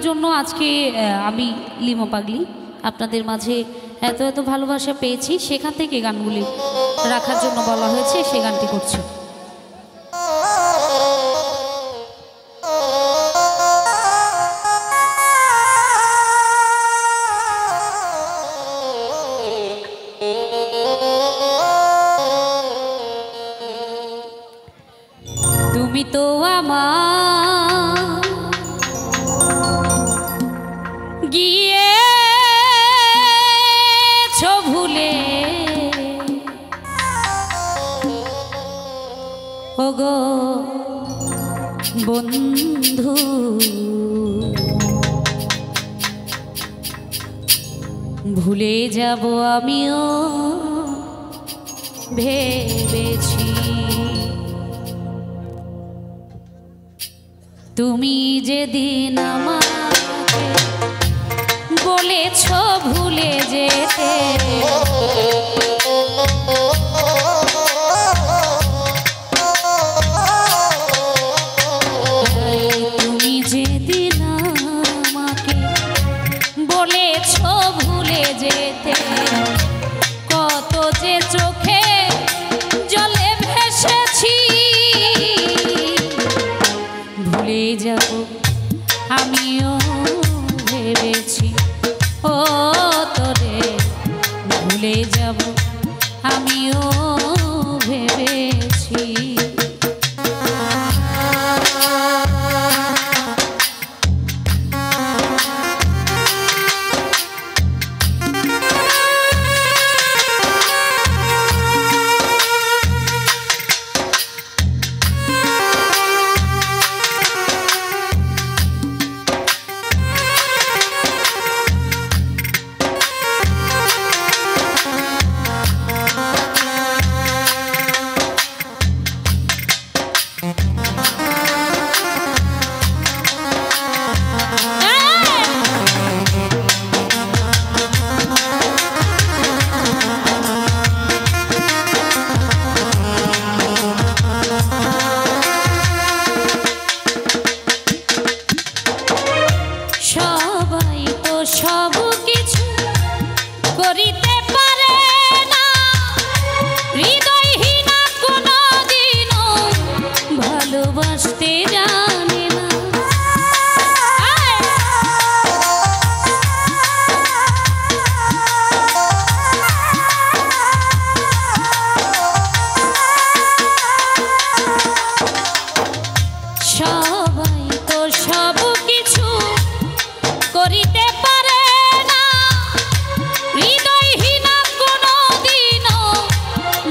জন্য আজকে আমি লিমা পাগলি আপনাদের মাঝে এত এত ভালোবাসা পেয়েছি, সেখান থেকে গানগুলি রাখার জন্য বলা হয়েছে, সেই গানটি করছি। তুমি তো আমার গিয়েছো ভুলে, ওগো বন্ধু ভুলে যাব আমিও ভেবেছি। তুমি যেদিন আমাকে বলেছো ভুলে যেতে, তুমি যেদিন আমাকে বলেছো ভুলে যেতে, কত যে চোখে জলে ভেসেছি। ভুলে যাব আমিও ভেবেছি, ও তোরে ভুলে যাব আমিও ভেবেছি। সব কিছু করিতে পারে না, হৃদয়হীনা কোনদিনও ভালোবাসতে জানে না। সবাই তো সব কিছু করিতে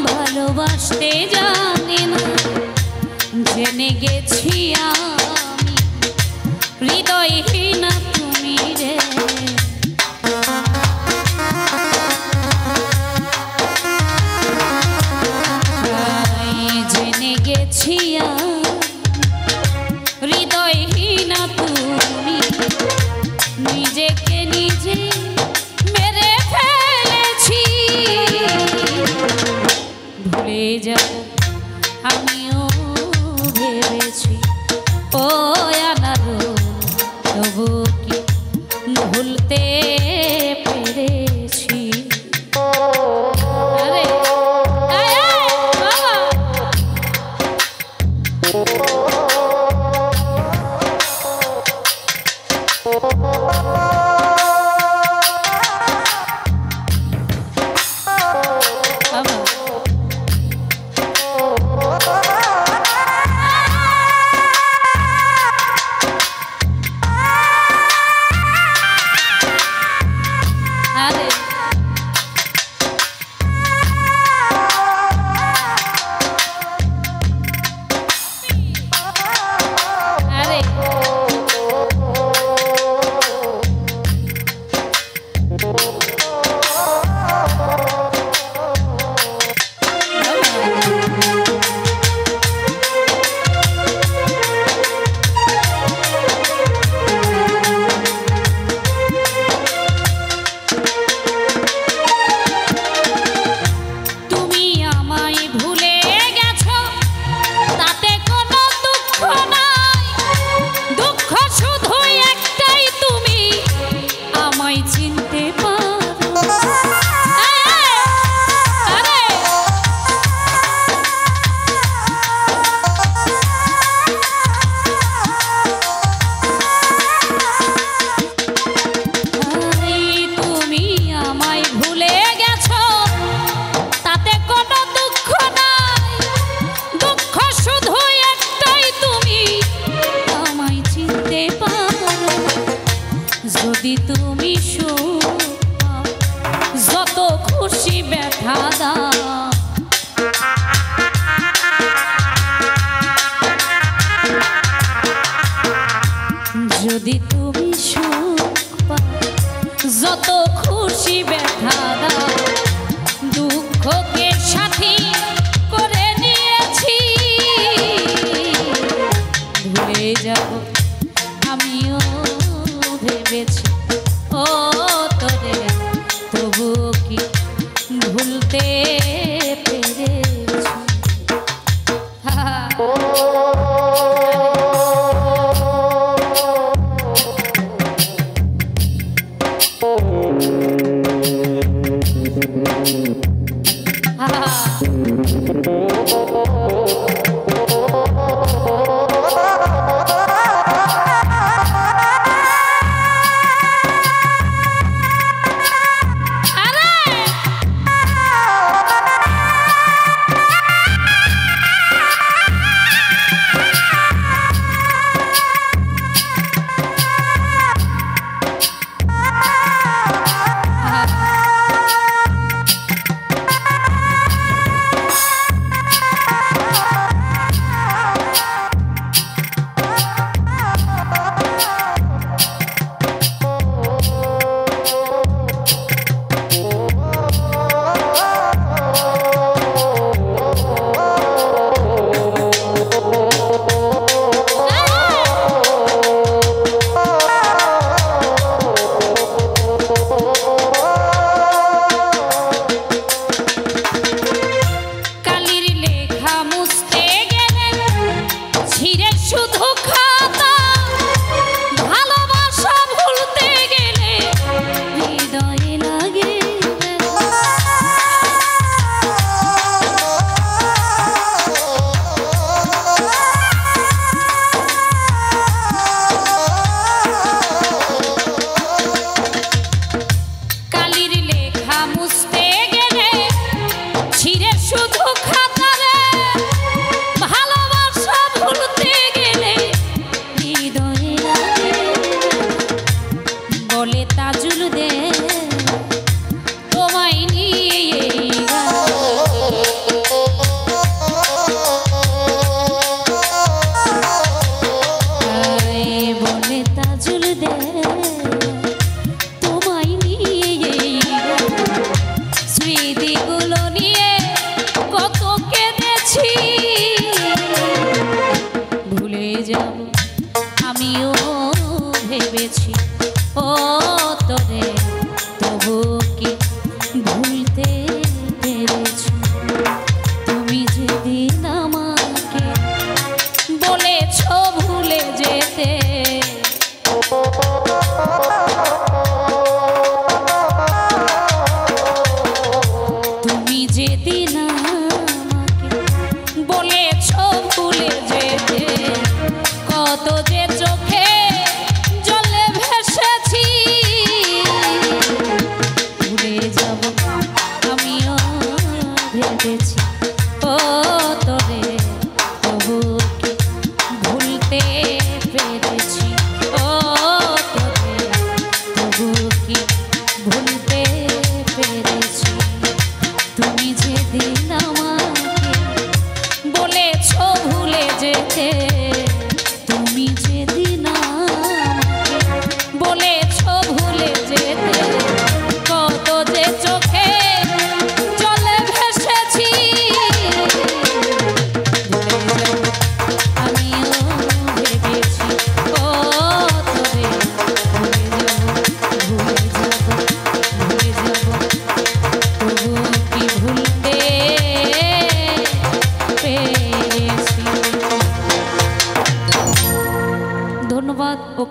ভালোবাসতে জানি না, জেনে গেছি আমি হৃদয়হীনা তুমি রে। জেনে গেছি হৃদয়হীনা তুমি, নিজেকে নিজে মেরে ফেলেছি। ভুলে যাব আমিও ভেবেছি, ও আনারো তবু কি ভুলতে পেরেছি। আরে যদি তুমি সুখ পাও, যত খুশি ব্যথা দাও, যদি তুমি সুখ পাও, যত খুশি ব্যথা দাও, দুঃখকে সাথী করে নিয়েছি, ভুলে যাব আমিও ভেবেছি ও তোরে, তবুও কি ভুলতে পেরেছি।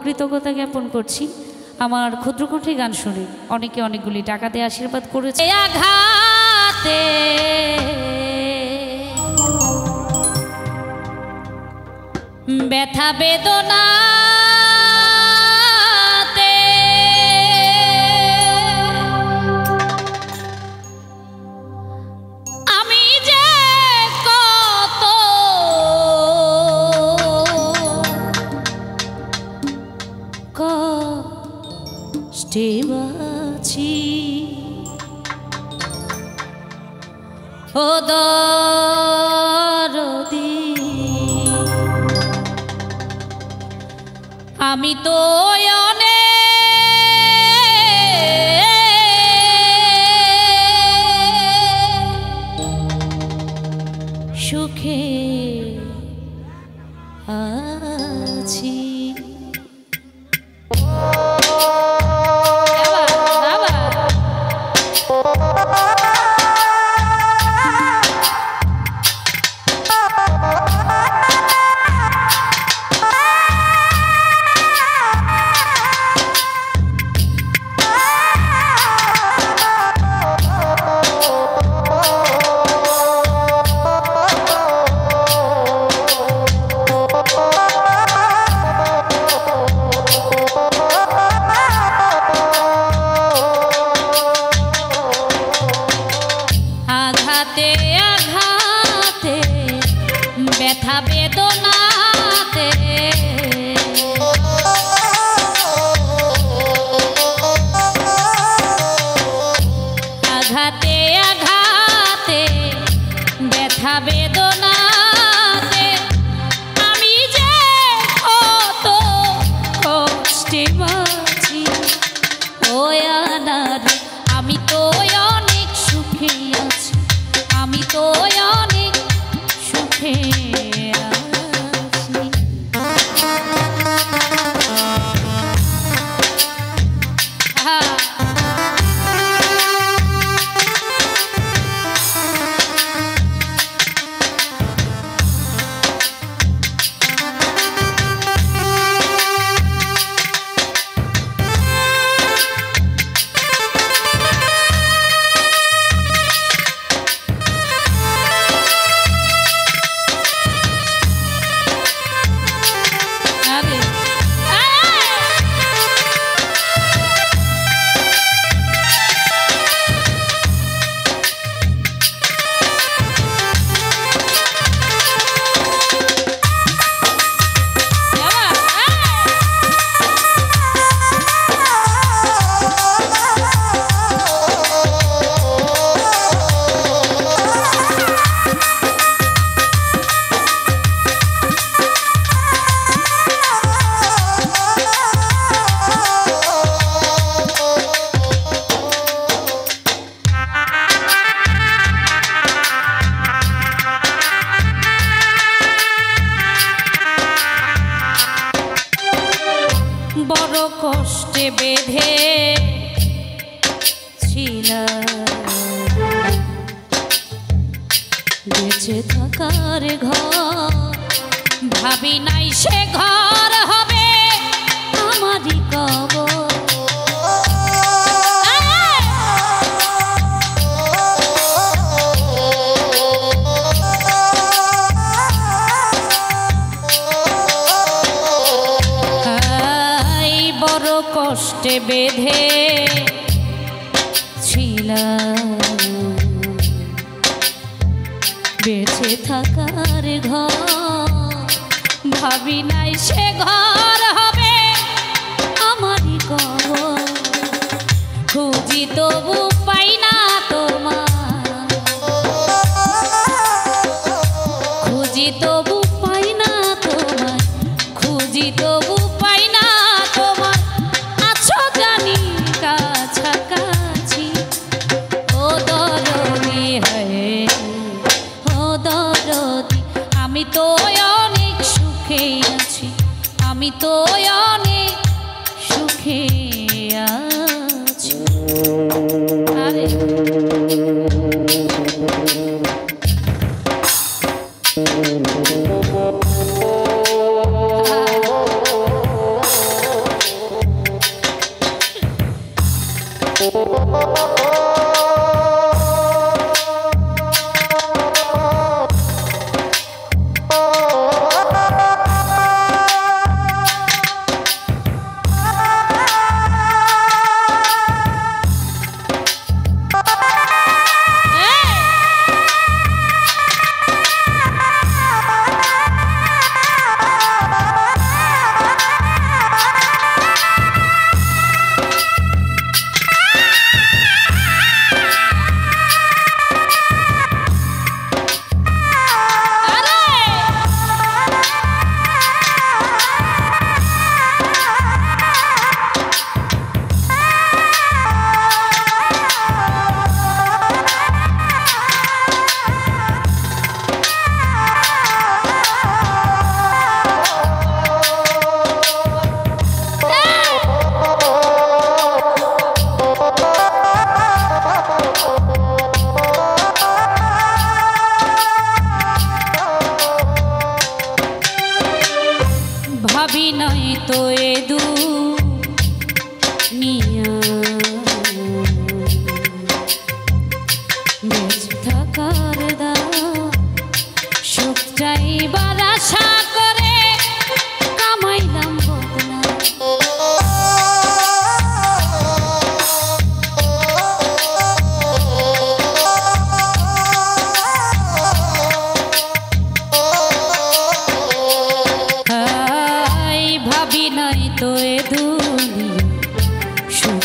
কৃতজ্ঞতা জ্ঞাপন করছি আমার ক্ষুদ্রকণ্ঠী গান শুনে অনেকে অনেকগুলি টাকা দিয়ে আশীর্বাদ করেছে। আঘাতে ব্যথা বেদনা কষ্টে বাঁচি ও দরদি আমি তো সুখে আছি ব্যথা বেদনাতে আঘাতে আঘাতে ব্যথা বেদনাতে আমি যে কত কষ্টে বাঁচি ও আনার আমি তো অনেক সুখে আছি আমি তো অনেক সুখে বড় কষ্টে বেঁধে ছিলাম বেঁচে থাকার ঘর ভাবি নাই সে ঘর হবে আমারই কবর কষ্টে বেঁধে ছিলাম বেঁচে থাকার ঘর ভাবি নাই সে ঘর হবে আমারই কবর খুঁজি তবু পাই না তোমার খুঁজি তবু পাই না তোমার খুঁজি তবু পাই না তোমার আছো জানি কাছাকাছি ও দরদি হয় ও দরদি আমি তো অনেক সুখে আছি আমি তো অনেক সুখে আছি আরে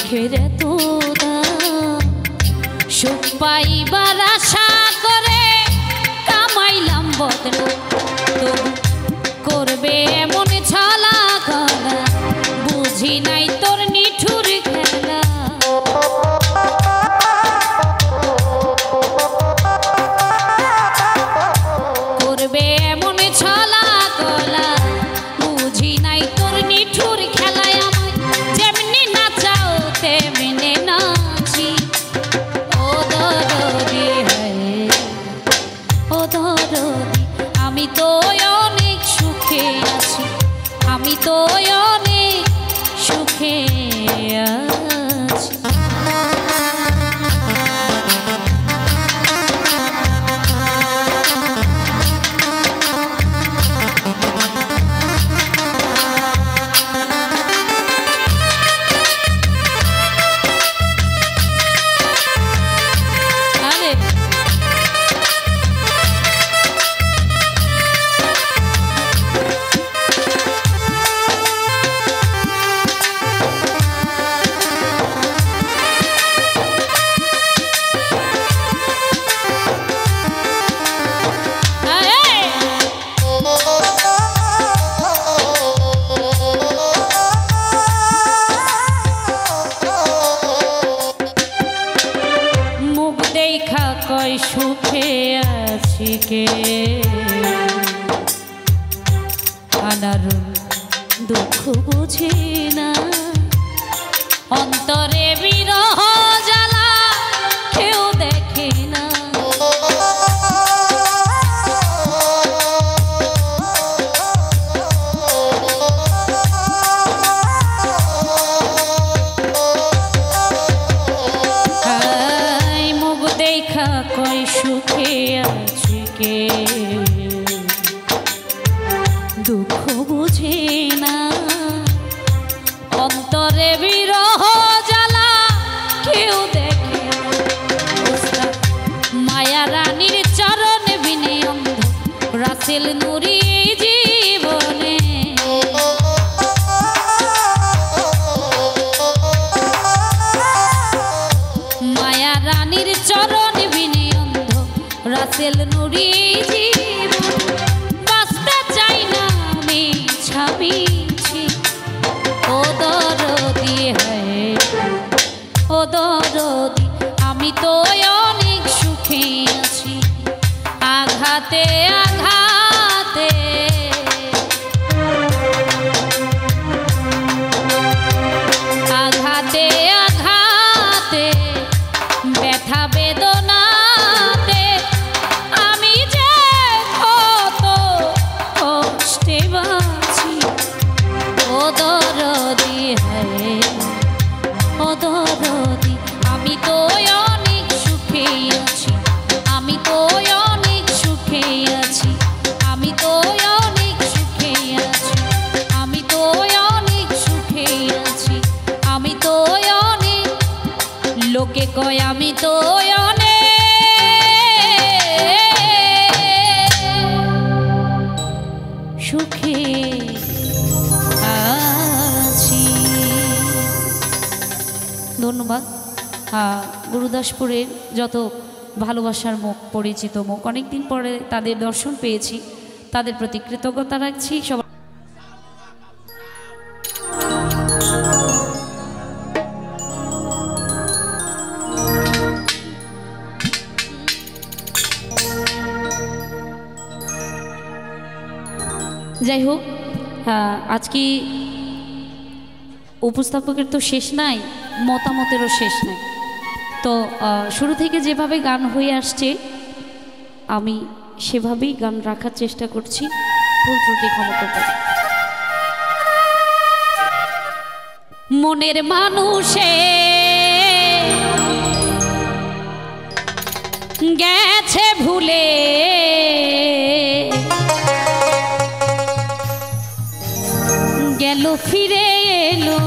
সুখের এত দাম, সুখ পাইবার আশা করে কামাইলাম বদনাম। তবু করবে এমন ছলা কলা, বুঝি নাই তোর নিঠুর খেলা। করবে এমন ছলা কলা, বুঝি নাই তোর নিঠুর খেলায়। আমায় যেমনি নাচাও তেমনি নাচি। ও দরদি ও দরদি, আমি তো অনেক সুখে আছি, আমি তো অনেক সুখে আছি। কয় সুখে আছি কে, আনারুন দুঃখ বুঝি না। অন্তরে বিরহ জ্বালা কেউ দেখে না। কয় সুখে আছি কে, দুঃখ বুঝে না। অন্তরে বিরহ জ্বালা কেউ দেখে না। মায়া রানীর চরণ বিনে অন্ধ, রাসেল নুরি জীবনে। মায়া রানীর চরণ বিনে অন্ধ, রাসেল নুরি জীবন। বাঁচতে চাই না আমি ছাপিছি। ও দরদি ও দরদি, আমি তো অনেক সুখে আছি। আঘাতে আঘাতে আঘাতে আঘাতে, ব্যথা বেদনাতে আমি যে কত কষ্টে বাঁচি। ও দরদি ও দরদি, আমি তো অনেক সুখে আছি, আমি তো অনেক সুখে আছি, আমি তো অনেক সুখে আছি, আমি তো অনেক সুখে আছি, আমি তো অনেক। লোকে কয় আমি তো অনেক সুখে আছি। ধন্যবাদ। গুরুদাসপুরের যত ভালোবাসার মুখ, পরিচিত মুখ, অনেকদিন পরে তাদের দর্শন পেয়েছি, তাদের প্রতি কৃতজ্ঞতা রাখছি। সবাই যাই হোক, আজকে উপস্থাপকের তো শেষ নাই, মতামতেরও শেষ নাই। তো শুরু থেকে যেভাবে গান হয়ে আসছে আমি সেভাবেই গান রাখার চেষ্টা করছি, ভুল ত্রুটি ক্ষমা করতে। মনের মানুষে গেছে ভুলে, গেল ফিরে এলো।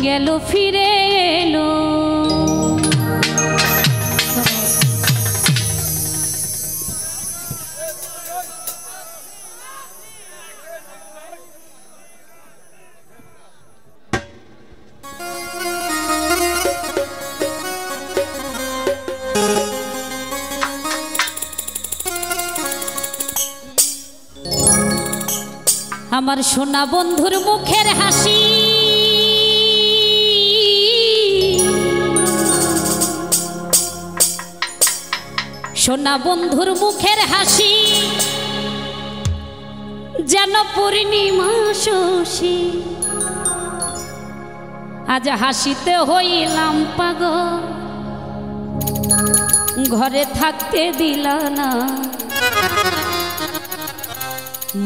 গেল ফিরে এলো। আমার সোনা বন্ধুর মুখের হাসি সোনা বন্ধুর মুখের হাসি যেন পূর্ণিমা শশী। আজ হাসিতে হইলাম পাগল, ঘরে থাকতে দিল না,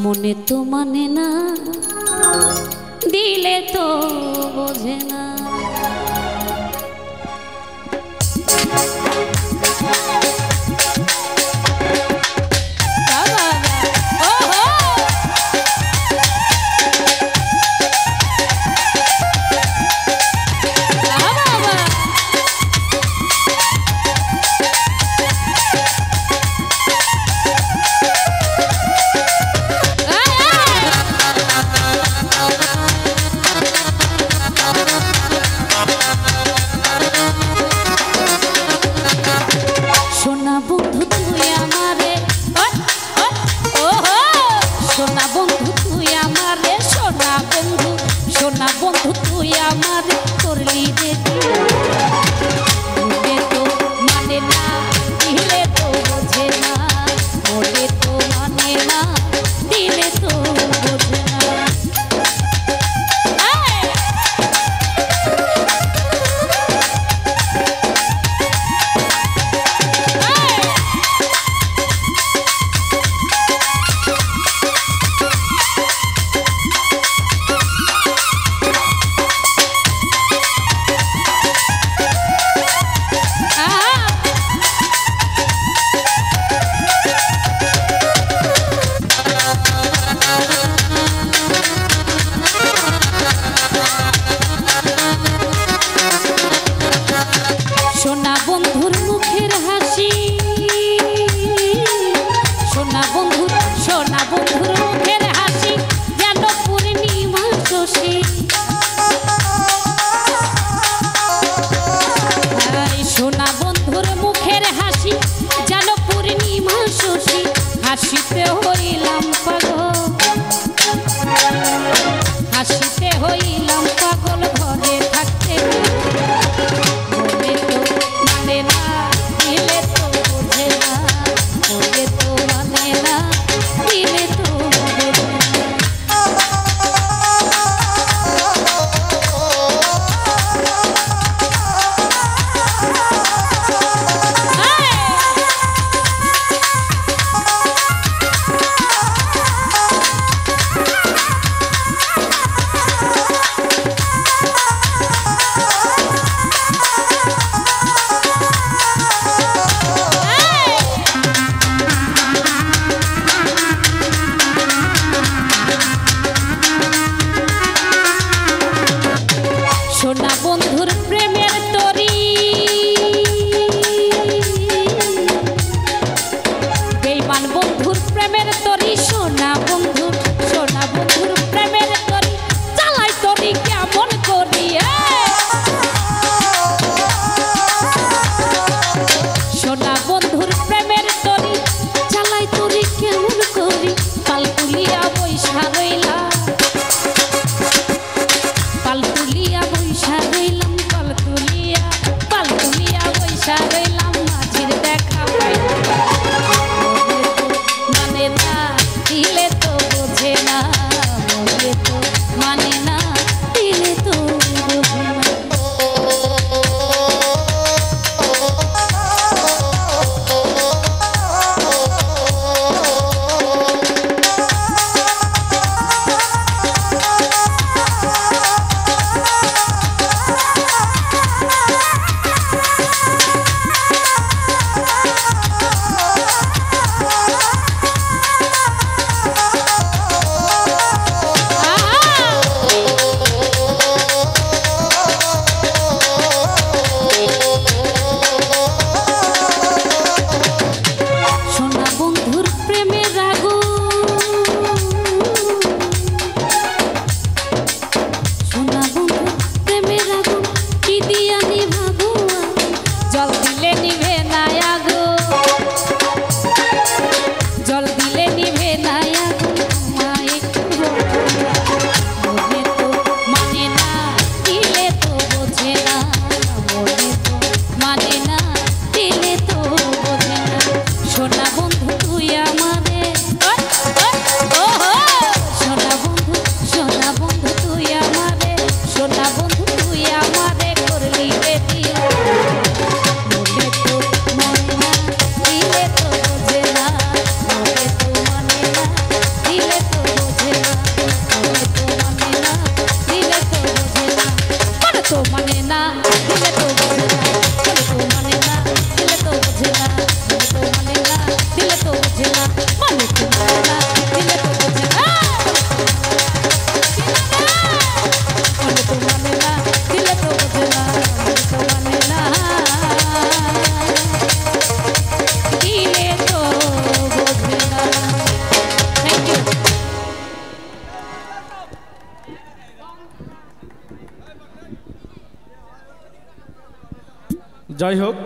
মনে তো মানে না, দিলে তো বোঝে না। সোনা বন্ধু তুই আমার করলি রে মনে তো মানে না, দিলে তো বোঝে না, মনে তো মানে না, দিলে তো বোঝে না। সোনা বন্ধুর মুখের হাসি সোনা বন্ধুর মুখের হাসি যেন পূর্ণিমা শশী। সোনা বন্ধুর মুখের হাসি যেন পূর্ণিমা শশী। হাসিতে হইলাম পাগল, হাসিতে হইলাম পাগল, ঘরে থাকতে সোনা বন্ধুর প্রেমের তরি বেঈমান বন্ধুর প্রেমের তরি। সোনা বন্ধুর প্রেমের তরি চালাই তরি কেমন করি। সোনা বন্ধুর প্রেমের তরি চালাই তরি কেমন করি। পাল তুলিয়া বৈশা রইলা, পাল তুলিয়া বৈশা রইলা, মানে না দিলে তো বোঝে না বলে তো মানে না দিলে তো বোঝে না বলে তো মানে না দিলে তো বোঝে না বলে তো মানে না দিলে তো বোঝে না বলে তো মানে না দিলে তো বোঝে না বলে তো মানে না দিলে তো বোঝে না। Thank you. যাই হোক